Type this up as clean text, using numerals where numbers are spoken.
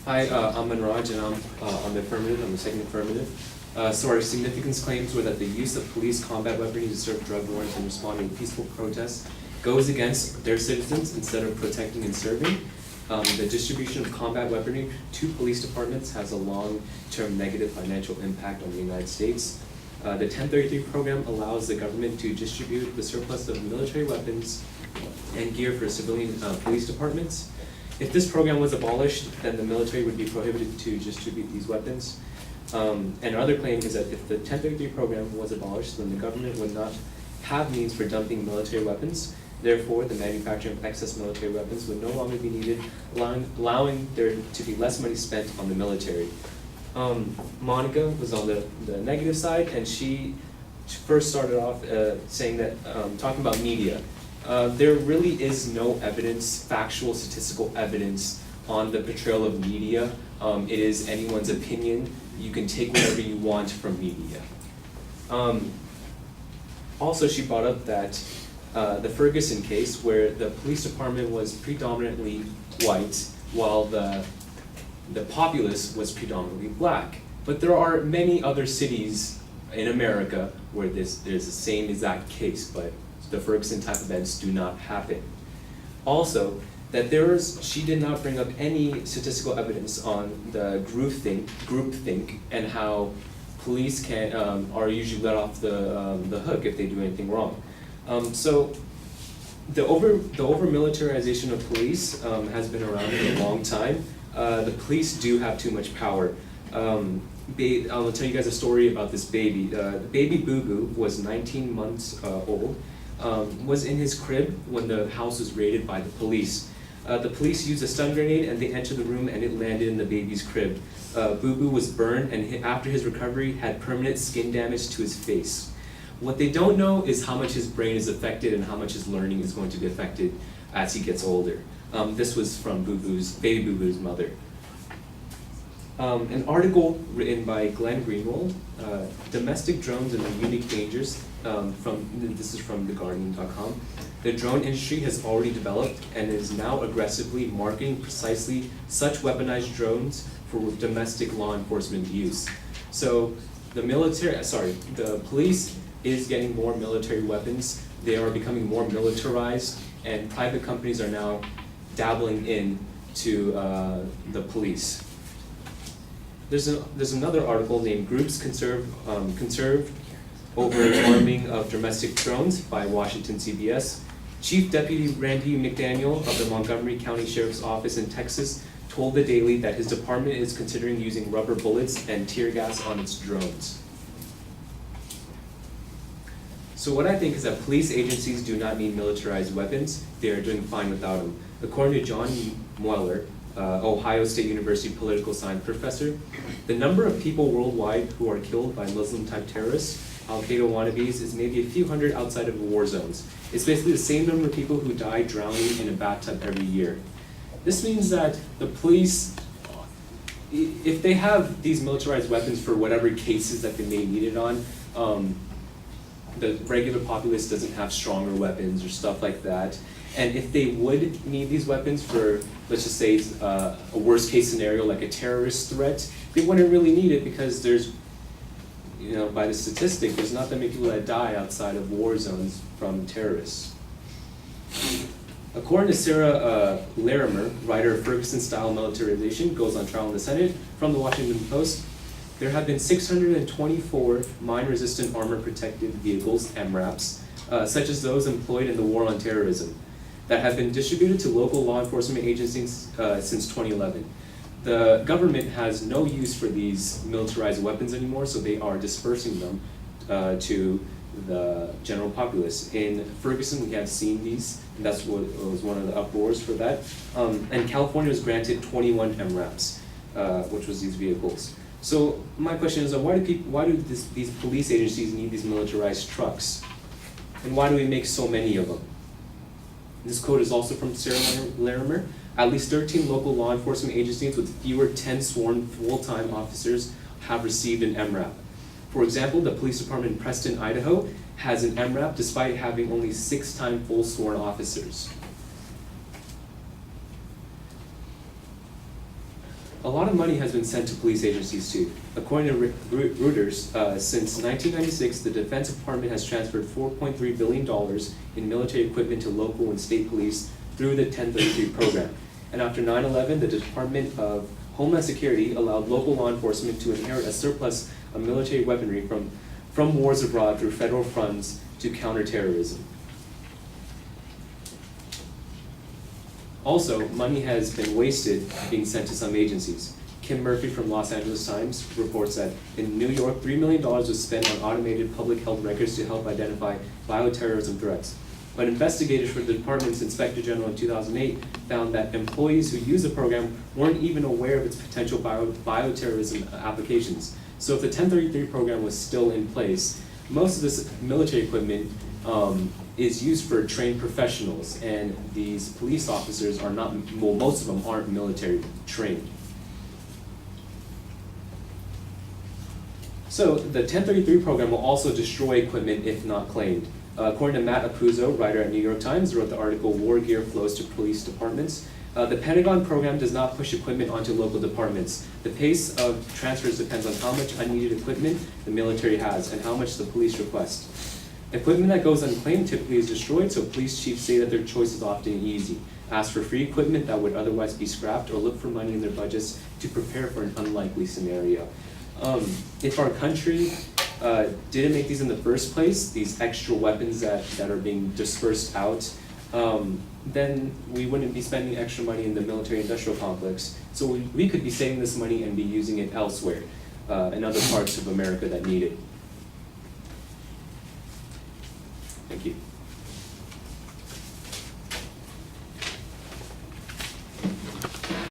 Hi, I'm Manraj, and I'm the affirmative. I'm the second affirmative. So our significance claims were that the use of police combat weaponry to serve drug warrants and respond to peaceful protests goes against their citizens instead of protecting and serving. The distribution of combat weaponry to police departments has a long-term negative financial impact on the United States. The 1033 program allows the government to distribute the surplus of military weapons and gear for civilian police departments. If this program was abolished, then the military would be prohibited to distribute these weapons. And our other claim is that if the 1033 program was abolished, then the government would not have means for dumping military weapons. Therefore, the manufacturing of excess military weapons would no longer be needed, allowing there to be less money spent on the military. Monica was on the negative side, and she first started off saying that, talking about media. There really is no evidence, factual, statistical evidence on the portrayal of media. It is anyone's opinion. You can take whatever you want from media. Also, she brought up that the Ferguson case, where the police department was predominantly white, while the populace was predominantly black. But there are many other cities in America where there's the same exact case, but the Ferguson type events do not happen. Also, that she did not bring up any statistical evidence on the groupthink and how police are usually let off the hook if they do anything wrong. So the over-militarization of police has been around for a long time. The police do have too much power. I'll tell you guys a story about this baby. The baby Boo Boo was 19 months old. Was in his crib when the house was raided by the police. The police used a stun grenade and they entered the room and it landed in the baby's crib. Boo Boo was burned and after his recovery had permanent skin damage to his face. What they don't know is how much his brain is affected and how much his learning is going to be affected as he gets older. This was from baby Boo Boo's mother. An article written by Glenn Greenwald, Domestic Drones and Their Unique Dangers, this is from theguardian.com. The drone industry has already developed and is now aggressively marketing precisely such weaponized drones for domestic law enforcement use. So the police is getting more military weapons. They are becoming more militarized, and private companies are now dabbling into the police. There's another article named Groups Conserve Over Arming of Domestic Drones by Washington CBS. Chief Deputy Randy McDaniel of the Montgomery County Sheriff's Office in Texas told the Daily that his department is considering using rubber bullets and tear gas on its drones. So what I think is that police agencies do not need militarized weapons. They are doing fine without them. According to John Mueller, Ohio State University political science professor, the number of people worldwide who are killed by Muslim-type terrorists, Al-Qaeda wannabes, is maybe a few hundred outside of war zones. It's basically the same number of people who die drowning in a bathtub every year. This means that the police, if they have these militarized weapons for whatever cases that they may need it on, the regular populace doesn't have stronger weapons or stuff like that. And if they would need these weapons for, let's just say, a worst case scenario like a terrorist threat, they wouldn't really need it because there's, by the statistic, there's not that many people that die outside of war zones from terrorists. According to Sarah Larimer, writer of Ferguson-style militarization goes on trial in the Senate, from the Washington Post, there have been 624 mine-resistant armor-protected vehicles, MRAPs, such as those employed in the war on terrorism, that have been distributed to local law enforcement agencies since 2011. The government has no use for these militarized weapons anymore, so they are dispersing them to the general populace. In Ferguson, we have seen these, and that's what was one of the uproars for that. And California was granted 21 MRAPs, which was these vehicles. So my question is, why do these police agencies need these militarized trucks? And why do we make so many of them? This quote is also from Sarah Larimer. At least 13 local law enforcement agencies with fewer 10 sworn full-time officers have received an MRAP. For example, the police department in Preston, Idaho has an MRAP despite having only 6 full sworn officers. A lot of money has been sent to police agencies too. According to Reuters, since 1996, the Defense Department has transferred $4.3 billion in military equipment to local and state police through the 1033 program. And after 9/11, the Department of Homeland Security allowed local law enforcement to inherit a surplus of military weaponry from wars abroad through federal funds to counter terrorism. Also, money has been wasted being sent to some agencies. Kim Murphy from Los Angeles Times reports that in New York, $3 million was spent on automated public health records to help identify bioterrorism threats. But investigators for the department's Inspector General in 2008 found that employees who used the program weren't even aware of its potential bioterrorism applications. So if the 1033 program was still in place, most of this military equipment is used for trained professionals, and these police officers are not, well, most of them aren't military trained. So the 1033 program will also destroy equipment if not claimed. According to Matt Apuzzo, writer at New York Times, wrote the article "War Gear Flows to Police Departments." The Pentagon program does not push equipment onto local departments. The pace of transfers depends on how much unneeded equipment the military has and how much the police request. Equipment that goes unclaimed typically is destroyed, so police chiefs say that their choice is often easy. Ask for free equipment that would otherwise be scrapped, or look for money in their budgets to prepare for an unlikely scenario. If our country didn't make these in the first place, these extra weapons that are being dispersed out, then we wouldn't be spending extra money in the military-industrial complex. So we could be saving this money and be using it elsewhere, in other parts of America that need it.